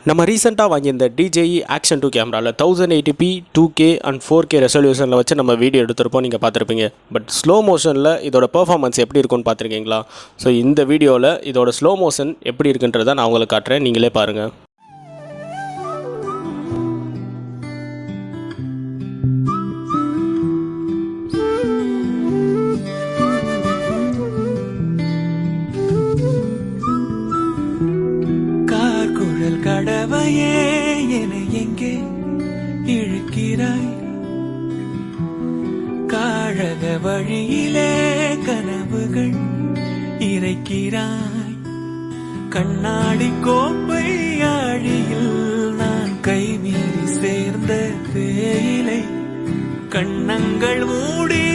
நம்ம ரீசெண்டாக வாங்கியிருந்த DJI Action 2 கேமராவில் 1080p 2K அண்ட் 4K ரெசல்யூஷனில் வச்சு நம்ம வீடியோ எடுத்திருப்போம், நீங்கள் பார்த்துருப்பீங்க. பட் ஸ்லோ மோஷனில் இதோட பெர்ஃபார்மன்ஸ் எப்படி இருக்குன்னு பார்த்துருக்கீங்களா? ஸோ இந்த வீடியோவில் இதோட ஸ்லோ மோஷன் எப்படி இருக்குன்றதை நான் உங்களுக்கு காட்டுறேன், நீங்களே பாருங்கள். கடவையே என்னை எங்கே இழுக்கிறாய், காழக வழியிலே கனவுகள் இறைக்கிறாய், கண்ணாடி கோப்பை ஆழியில் நான் கைமீறி சேர்ந்த தேயிலை, கண்ணங்கள் மூடி